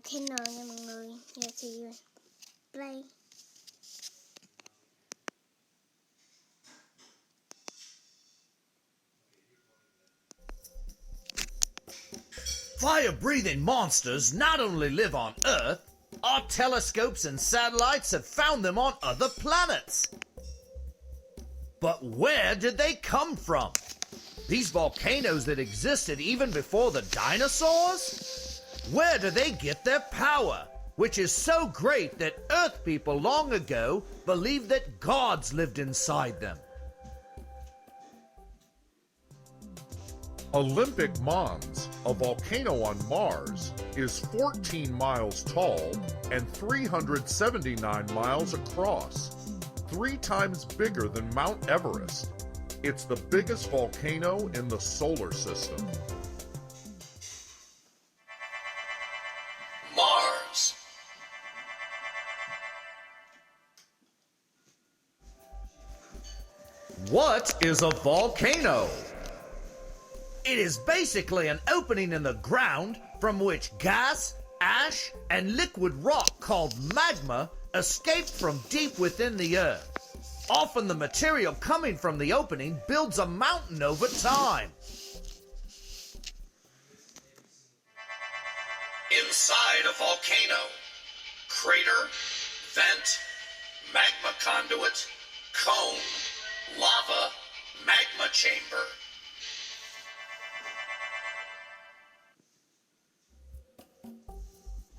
volcano nha mọi người. Giờ thì play. Fire-breathing monsters not only live on Earth, our telescopes and satellites have found them on other planets. But where did they come from? These volcanoes that existed even before the dinosaurs? Where do they get their power, which is so great that Earth people long ago believed that gods lived inside them? Olympic Mons, a volcano on Mars, is 14 miles tall and 379 miles across, 3 times bigger than Mount Everest. It's the biggest volcano in the solar system. Mars. What is a volcano? It is basically an opening in the ground from which gas, ash, and liquid rock called magma escape from deep within the earth. Often the material coming from the opening builds a mountain over time. Inside a volcano: crater, vent, magma conduit, cone, lava, magma chamber.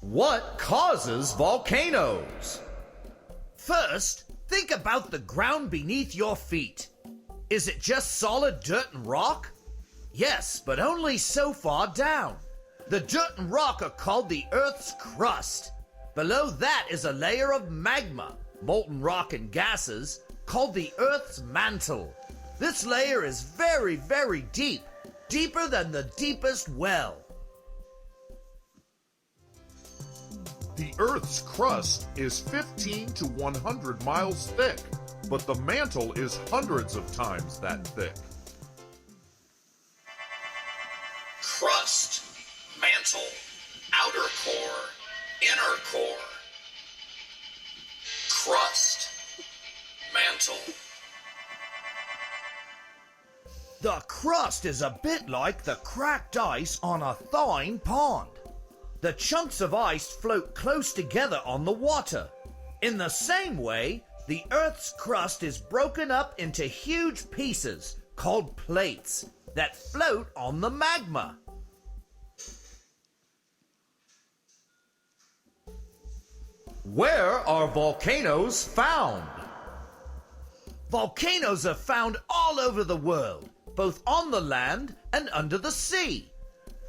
What causes volcanoes? First, think about the ground beneath your feet. Is it just solid dirt and rock? Yes, but only so far down. The dirt and rock are called the Earth's crust. Below that is a layer of magma, molten rock and gases, called the Earth's mantle. This layer is very, very deep, deeper than the deepest well. The Earth's crust is 15 to 100 miles thick, but the mantle is hundreds of times that thick. Crust, mantle, outer core, inner core. Crust, mantle. The crust is a bit like the cracked ice on a thawing pond. The chunks of ice float close together on the water. In the same way, the Earth's crust is broken up into huge pieces called plates that float on the magma. Where are volcanoes found? Volcanoes are found all over the world, both on the land and under the sea.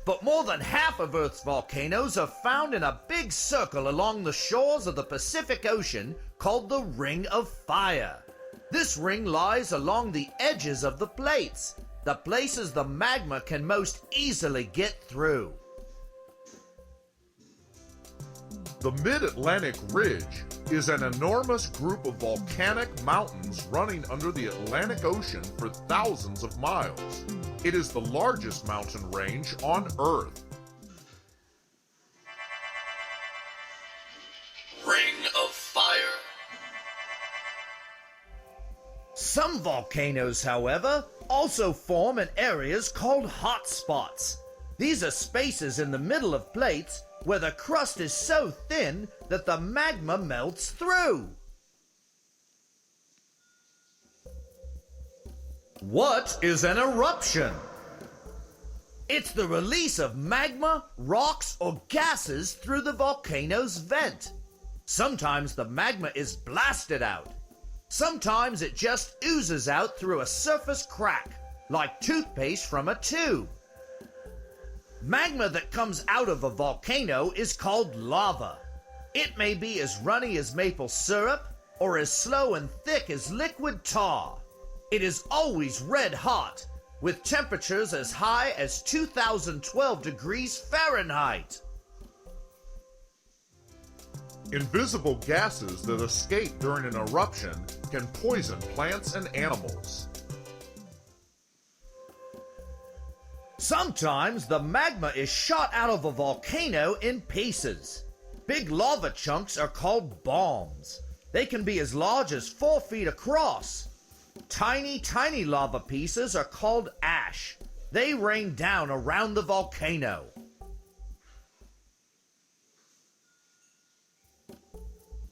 But more than half of Earth's volcanoes are found in a big circle along the shores of the Pacific Ocean called the Ring of Fire. This ring lies along the edges of the plates, the places the magma can most easily get through. The Mid-Atlantic Ridge is an enormous group of volcanic mountains running under the Atlantic Ocean for thousands of miles. It is the largest mountain range on Earth. Ring of Fire. Some volcanoes, however, also form in areas called hot spots. These are spaces in the middle of plates where the crust is so thin that the magma melts through. What is an eruption? It's the release of magma, rocks, or gases through the volcano's vent. Sometimes the magma is blasted out. Sometimes it just oozes out through a surface crack, like toothpaste from a tube. Magma that comes out of a volcano is called lava. It may be as runny as maple syrup or as slow and thick as liquid tar. It is always red hot, with temperatures as high as 2012 degrees Fahrenheit. Invisible gases that escape during an eruption can poison plants and animals. Sometimes the magma is shot out of a volcano in pieces. Big lava chunks are called bombs. They can be as large as 4 feet across. Tiny, tiny lava pieces are called ash. They rain down around the volcano.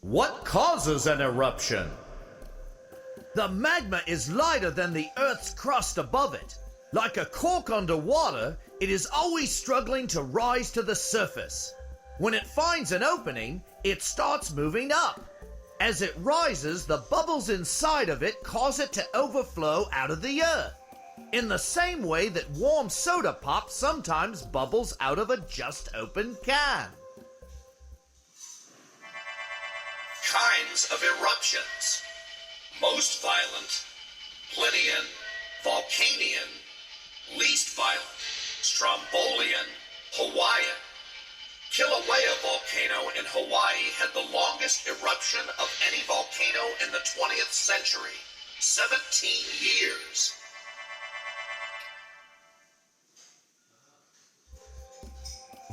What causes an eruption? The magma is lighter than the Earth's crust above it. Like a cork underwater, it is always struggling to rise to the surface. When it finds an opening, it starts moving up. As it rises, the bubbles inside of it cause it to overflow out of the earth, in the same way that warm soda pop sometimes bubbles out of a just opened can. Kinds of eruptions. Most violent, Plinian, Volcanian. Least violent, Strombolian, Hawaiian. Kilauea volcano in Hawaii had the longest eruption of any volcano in the 20th century, 17 years.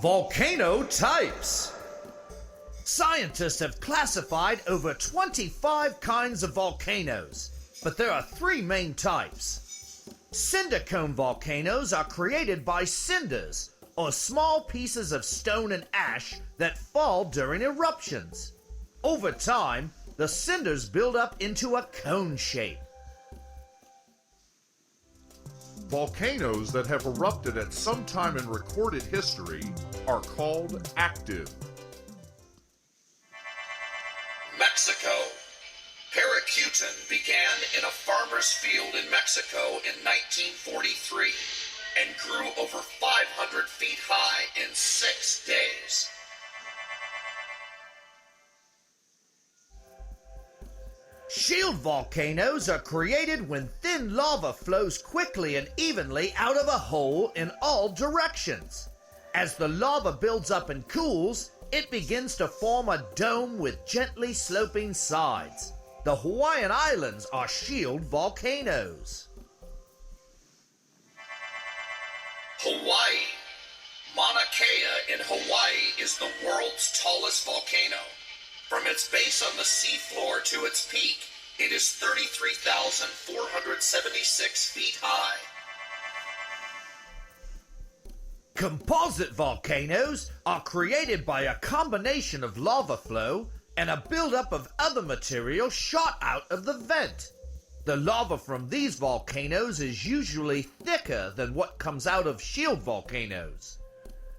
Volcano types. Scientists have classified over 25 kinds of volcanoes, but there are 3 main types. Cinder cone volcanoes are created by cinders, or small pieces of stone and ash that fall during eruptions. Over time, the cinders build up into a cone shape. Volcanoes that have erupted at some time in recorded history are called active. Mexico. Paracutin began in a farmer's field in Mexico in 1943 and grew over 500 feet high in 6 days. Shield volcanoes are created when thin lava flows quickly and evenly out of a hole in all directions. As the lava builds up and cools, it begins to form a dome with gently sloping sides. The Hawaiian Islands are shield volcanoes. Hawaii. Mauna Kea in Hawaii is the world's tallest volcano. From its base on the seafloor to its peak, it is 33,476 feet high. Composite volcanoes are created by a combination of lava flow and a buildup of other material shot out of the vent. The lava from these volcanoes is usually thicker than what comes out of shield volcanoes.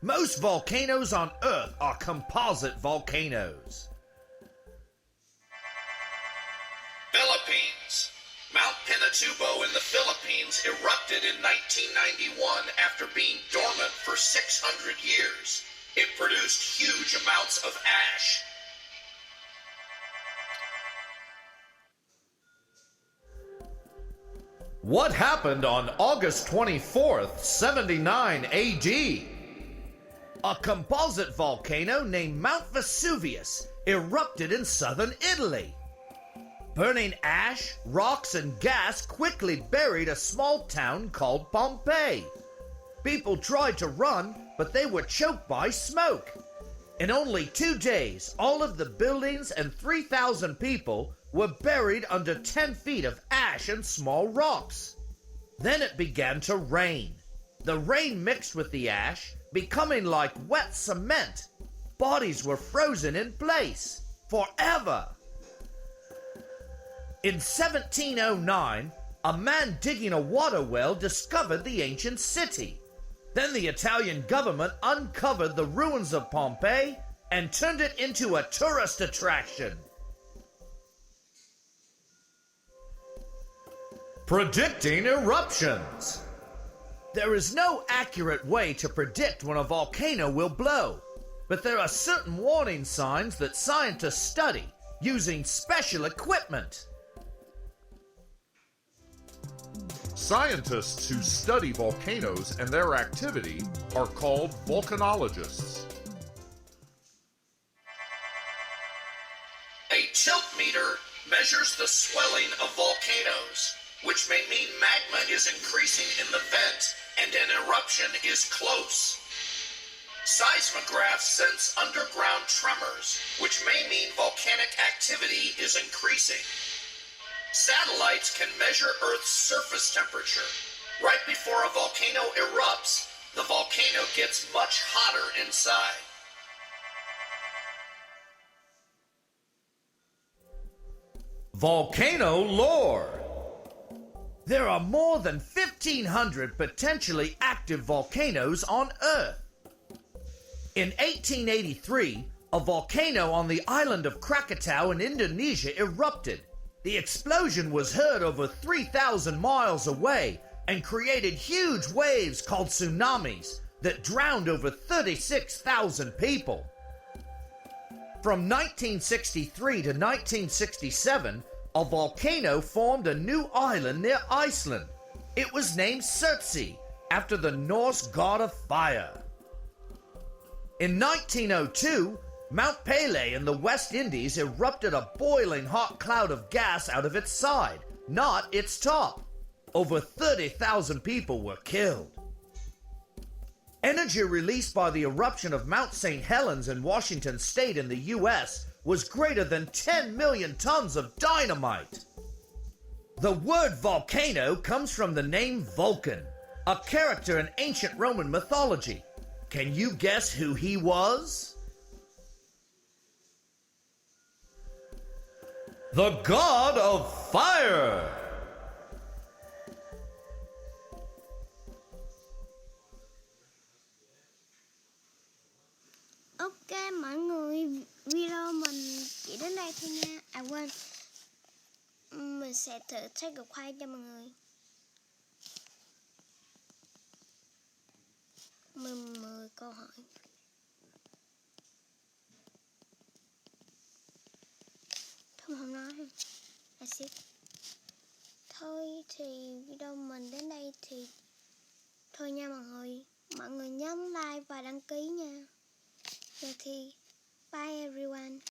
Most volcanoes on Earth are composite volcanoes. Philippines. Mount Pinatubo in the Philippines erupted in 1991 after being dormant for 600 years. It produced huge amounts of ash. What happened on August 24th, 79 AD? A composite volcano named Mount Vesuvius erupted in southern Italy. Burning ash, rocks, and gas quickly buried a small town called Pompeii. People tried to run, but they were choked by smoke. In only 2 days, all of the buildings and 3,000 people were buried under 10 feet of ash and small rocks. Then it began to rain. The rain mixed with the ash, becoming like wet cement. Bodies were frozen in place, forever. In 1709, a man digging a water well discovered the ancient city. Then the Italian government uncovered the ruins of Pompeii and turned it into a tourist attraction. Predicting eruptions. There is no accurate way to predict when a volcano will blow, but there are certain warning signs that scientists study using special equipment. Scientists who study volcanoes and their activity are called volcanologists. A tilt meter measures the swelling of volcanoes, which may mean magma is increasing in the vent and an eruption is close. Seismographs sense underground tremors, which may mean volcanic activity is increasing. Satellites can measure Earth's surface temperature. Right before a volcano erupts, the volcano gets much hotter inside. Volcano lore. There are more than 1,500 potentially active volcanoes on Earth. In 1883, a volcano on the island of Krakatau in Indonesia erupted. The explosion was heard over 3,000 miles away and created huge waves called tsunamis that drowned over 36,000 people. From 1963 to 1967, a volcano formed a new island near Iceland. It was named Surtsey, after the Norse god of fire. In 1902, Mount Pelée in the West Indies erupted a boiling hot cloud of gas out of its side, not its top. Over 30,000 people were killed. Energy released by the eruption of Mount St. Helens in Washington State in the U.S. was greater than 10 million tons of dynamite. The word volcano comes from the name Vulcan, a character in ancient Roman mythology. Can you guess who he was? The god of fire! Ok mọi người, video mình chỉ đến đây thôi nha. À quên, mình sẽ thử take a quiet cho mọi người. Mình 10 câu hỏi. Thôi không nói ha. That's it. Thôi thì video mình đến đây thì thôi nha mọi người. Mọi người nhấn like và đăng ký nha. Giờ thì bye everyone.